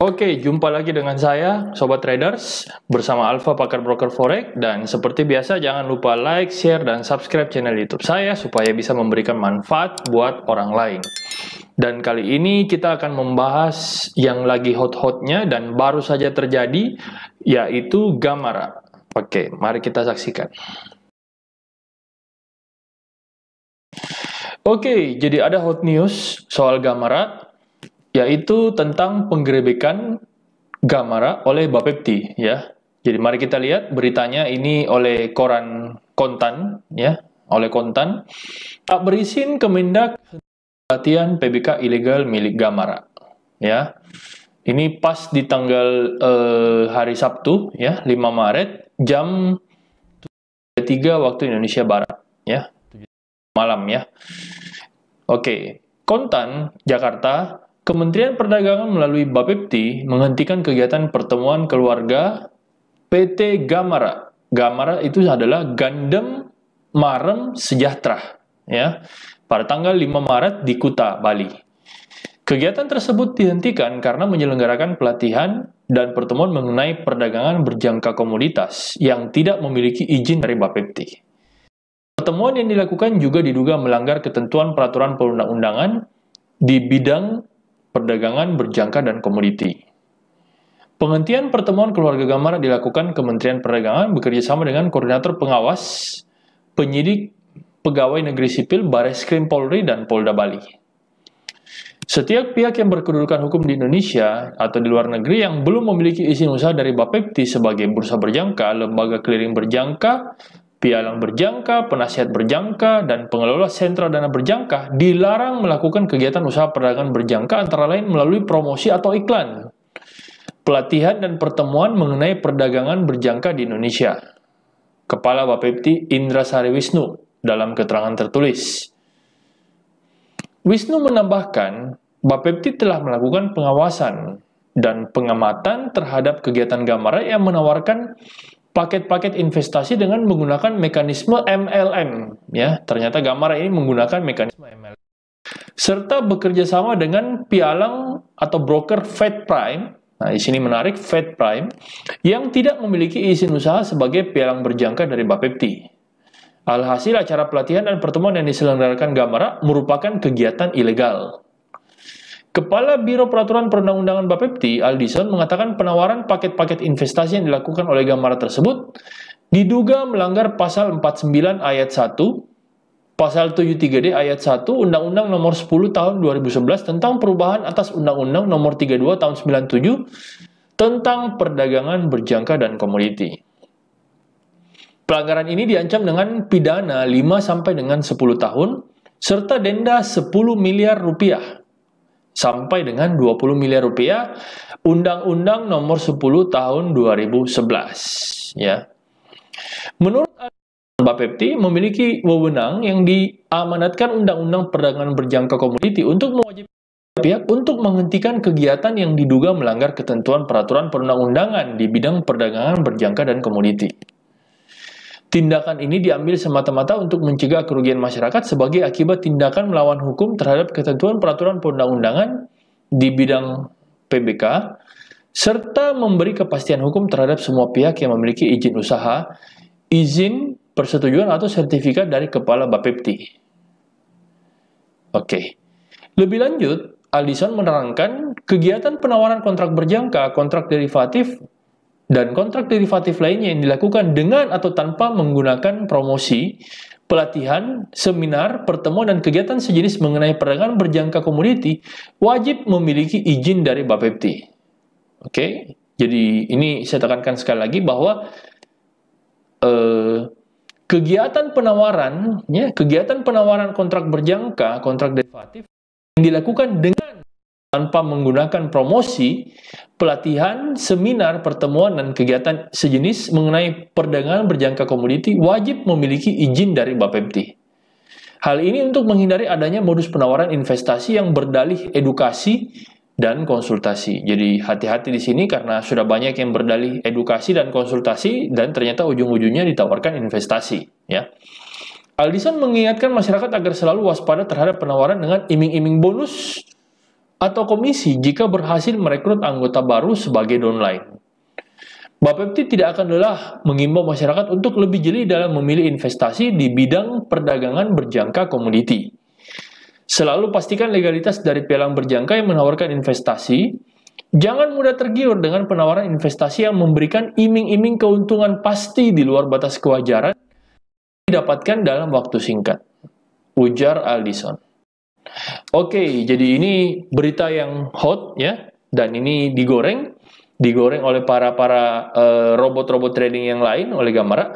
Oke, jumpa lagi dengan saya, Sobat Traders, bersama Alfa Pakar Broker Forex, dan seperti biasa jangan lupa like, share, dan subscribe channel YouTube saya supaya bisa memberikan manfaat buat orang lain. Dan kali ini kita akan membahas yang lagi hot-hotnya dan baru saja terjadi, yaitu Gamara. Oke, mari kita saksikan. Oke, jadi ada hot news soal Gamara, yaitu tentang penggerebekan Gamara oleh Bapepti, ya. Jadi mari kita lihat beritanya ini oleh koran Kontan, ya, oleh Kontan. Tak berizin Kemendak latihan PBK ilegal milik Gamara, ya. Ini pas di tanggal hari Sabtu, ya, 5 Maret jam 3 waktu Indonesia Barat, ya, malam, ya. Oke, Kontan, Jakarta. Kementerian Perdagangan melalui Bapepti menghentikan kegiatan pertemuan keluarga PT Gamara. Gamara itu adalah Gandem Marem Sejahtera, ya, pada tanggal 5 Maret di Kuta, Bali. Kegiatan tersebut dihentikan karena menyelenggarakan pelatihan dan pertemuan mengenai perdagangan berjangka komoditas yang tidak memiliki izin dari Bapepti. Pertemuan yang dilakukan juga diduga melanggar ketentuan peraturan perundang-undangan di bidang perdagangan berjangka dan komoditi. Penghentian pertemuan keluarga Gamara dilakukan Kementerian Perdagangan bekerjasama dengan Koordinator Pengawas Penyidik Pegawai Negeri Sipil Bareskrim Polri dan Polda Bali. Setiap pihak yang berkedudukan hukum di Indonesia atau di luar negeri yang belum memiliki izin usaha dari Bapepti sebagai bursa berjangka, lembaga clearing berjangka, pialang berjangka, penasihat berjangka, dan pengelola sentra dana berjangka dilarang melakukan kegiatan usaha perdagangan berjangka antara lain melalui promosi atau iklan, pelatihan dan pertemuan mengenai perdagangan berjangka di Indonesia. Kepala Bapepti Indra Sari Wisnu dalam keterangan tertulis. Wisnu menambahkan, Bapepti telah melakukan pengawasan dan pengamatan terhadap kegiatan Gamara yang menawarkan paket-paket investasi dengan menggunakan mekanisme MLM, ya. Ternyata Gamara ini menggunakan mekanisme MLM. Serta bekerja sama dengan pialang atau broker Fed Prime. Nah, di sini menarik, Fed Prime yang tidak memiliki izin usaha sebagai pialang berjangka dari Bapepti. Alhasil acara pelatihan dan pertemuan yang diselenggarakan Gamara merupakan kegiatan ilegal. Kepala Biro Peraturan Perundang-undangan Bapepti, Aldison, mengatakan penawaran paket-paket investasi yang dilakukan oleh Gamara tersebut diduga melanggar pasal 49 ayat 1, pasal 73D ayat 1 Undang-Undang Nomor 10 Tahun 2011 tentang perubahan atas Undang-Undang Nomor 32 Tahun 97 tentang perdagangan berjangka dan komoditi. Pelanggaran ini diancam dengan pidana 5 sampai dengan 10 tahun serta denda 10 miliar rupiah sampai dengan 20 miliar rupiah, Undang-Undang Nomor 10 Tahun 2011, ya. Menurut Bapepti memiliki wewenang yang diamanatkan Undang-Undang Perdagangan Berjangka Komoditi untuk mewajibkan pihak untuk menghentikan kegiatan yang diduga melanggar ketentuan peraturan perundang-undangan di bidang perdagangan berjangka dan komoditi. Tindakan ini diambil semata-mata untuk mencegah kerugian masyarakat sebagai akibat tindakan melawan hukum terhadap ketentuan peraturan perundang-undangan di bidang PBK, serta memberi kepastian hukum terhadap semua pihak yang memiliki izin usaha, izin, persetujuan, atau sertifikat dari Kepala Bapepti. Oke. Lebih lanjut, Aldison menerangkan kegiatan penawaran kontrak berjangka, kontrak derivatif, dan kontrak derivatif lainnya yang dilakukan dengan atau tanpa menggunakan promosi, pelatihan, seminar, pertemuan, dan kegiatan sejenis mengenai perdagangan berjangka komoditi wajib memiliki izin dari Bapepti. Oke, jadi ini saya tekankan sekali lagi bahwa kegiatan penawaran, ya, kegiatan penawaran kontrak berjangka, kontrak derivatif yang dilakukan dengan tanpa menggunakan promosi, pelatihan, seminar, pertemuan, dan kegiatan sejenis mengenai perdagangan berjangka komoditi wajib memiliki izin dari Bapepti. Hal ini untuk menghindari adanya modus penawaran investasi yang berdalih edukasi dan konsultasi. Jadi hati-hati di sini karena sudah banyak yang berdalih edukasi dan konsultasi dan ternyata ujung-ujungnya ditawarkan investasi, ya. Aldison mengingatkan masyarakat agar selalu waspada terhadap penawaran dengan iming-iming bonus atau komisi jika berhasil merekrut anggota baru sebagai downline. Bapepti tidak akan lelah mengimbau masyarakat untuk lebih jeli dalam memilih investasi di bidang perdagangan berjangka komoditi. Selalu pastikan legalitas dari pialang berjangka yang menawarkan investasi. Jangan mudah tergiur dengan penawaran investasi yang memberikan iming-iming keuntungan pasti di luar batas kewajaran didapatkan dalam waktu singkat. Ujar Aldison. Oke, jadi ini berita yang hot ya, dan ini digoreng oleh para robot-robot trading yang lain oleh Gamara.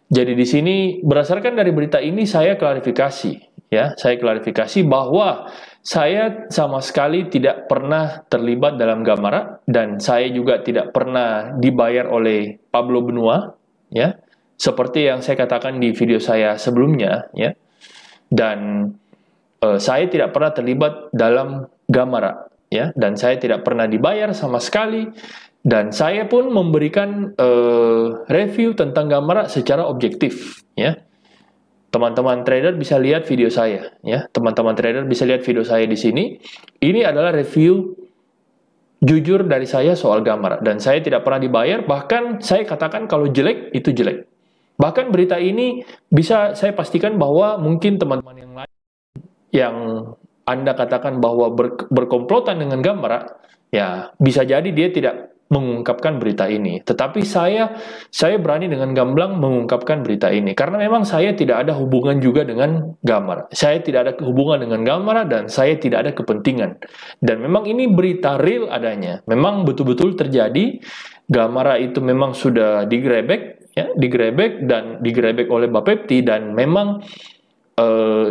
Jadi di sini berdasarkan dari berita ini saya klarifikasi ya, saya klarifikasi bahwa saya sama sekali tidak pernah terlibat dalam Gamara dan saya juga tidak pernah dibayar oleh Pablo Benua ya, seperti yang saya katakan di video saya sebelumnya ya. Dan saya tidak pernah terlibat dalam Gamara ya, dan saya tidak pernah dibayar sama sekali, dan saya pun memberikan review tentang Gamara secara objektif ya. Teman-teman trader bisa lihat video saya ya. Teman-teman trader bisa lihat video saya di sini. Ini adalah review jujur dari saya soal Gamara, dan saya tidak pernah dibayar, bahkan saya katakan kalau jelek itu jelek. Bahkan berita ini bisa saya pastikan bahwa mungkin teman-teman yang lain yang Anda katakan bahwa berkomplotan dengan Gamara, ya bisa jadi dia tidak mengungkapkan berita ini. Tetapi saya berani dengan gamblang mengungkapkan berita ini, karena memang saya tidak ada hubungan juga dengan Gamara. Saya tidak ada hubungan dengan Gamara dan saya tidak ada kepentingan. Dan memang ini berita real adanya. Memang betul-betul terjadi. Gamara itu memang sudah digrebek, ya, digrebek oleh Bapepti, dan memang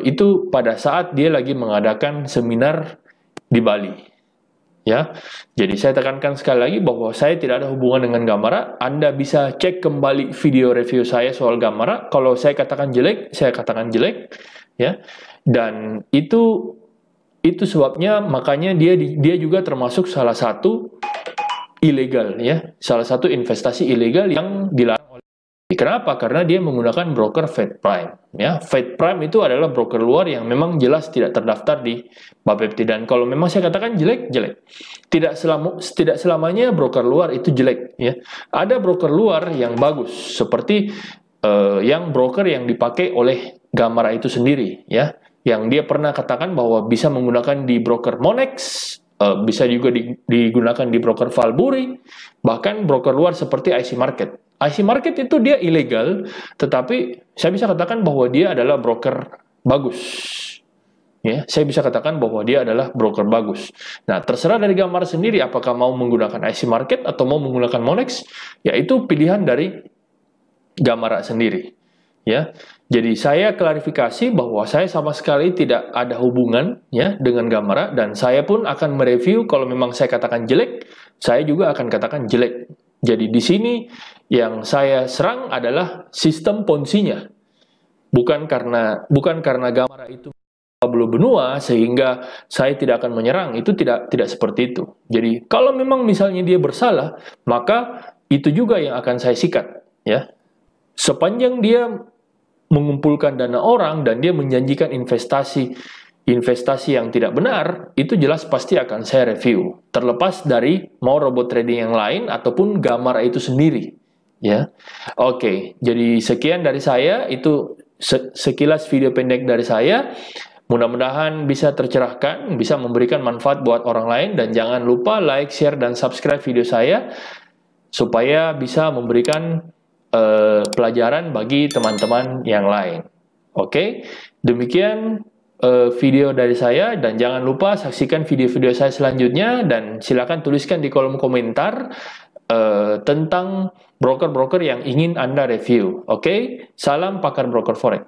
itu pada saat dia lagi mengadakan seminar di Bali. Ya, jadi saya tekankan sekali lagi bahwa saya tidak ada hubungan dengan Gamara. Anda bisa cek kembali video review saya soal Gamara. Kalau saya katakan jelek, saya katakan jelek, ya. Dan itu sebabnya makanya dia juga termasuk salah satu ilegal, ya, salah satu investasi ilegal yang dilarang. Kenapa? Karena dia menggunakan broker Fed Prime. Ya, Fed Prime itu adalah broker luar yang memang jelas tidak terdaftar di Bapepti. Dan kalau memang saya katakan jelek, jelek. Tidak selamanya broker luar itu jelek. Ya, ada broker luar yang bagus, seperti yang broker yang dipakai oleh Gamara itu sendiri. Ya, yang dia pernah katakan bahwa bisa menggunakan di broker Monex, bisa juga digunakan di broker Valbury, bahkan broker luar seperti IC Market. IC Market itu dia ilegal, tetapi saya bisa katakan bahwa dia adalah broker bagus. Ya, saya bisa katakan bahwa dia adalah broker bagus. Nah, terserah dari Gamara sendiri apakah mau menggunakan IC Market atau mau menggunakan Monex, yaitu pilihan dari Gamara sendiri. Ya, jadi saya klarifikasi bahwa saya sama sekali tidak ada hubungan ya dengan Gamara, dan saya pun akan mereview kalau memang saya katakan jelek, saya juga akan katakan jelek. Jadi di sini yang saya serang adalah sistem ponzinya. Bukan karena Gamara itu Pablo Benua sehingga saya tidak akan menyerang. Itu tidak seperti itu. Jadi kalau memang misalnya dia bersalah, maka itu juga yang akan saya sikat, ya. Sepanjang dia mengumpulkan dana orang dan dia menjanjikan investasi yang tidak benar, itu jelas pasti akan saya review. Terlepas dari mau robot trading yang lain ataupun Gamara itu sendiri. Ya, oke. Jadi sekian dari saya, itu sekilas video pendek dari saya. Mudah-mudahan bisa tercerahkan, bisa memberikan manfaat buat orang lain, dan jangan lupa like, share, dan subscribe video saya supaya bisa memberikan pelajaran bagi teman-teman yang lain. Oke, demikian video dari saya, dan jangan lupa saksikan video-video saya selanjutnya, dan silakan tuliskan di kolom komentar tentang broker-broker yang ingin Anda review. Oke, salam pakar broker forex.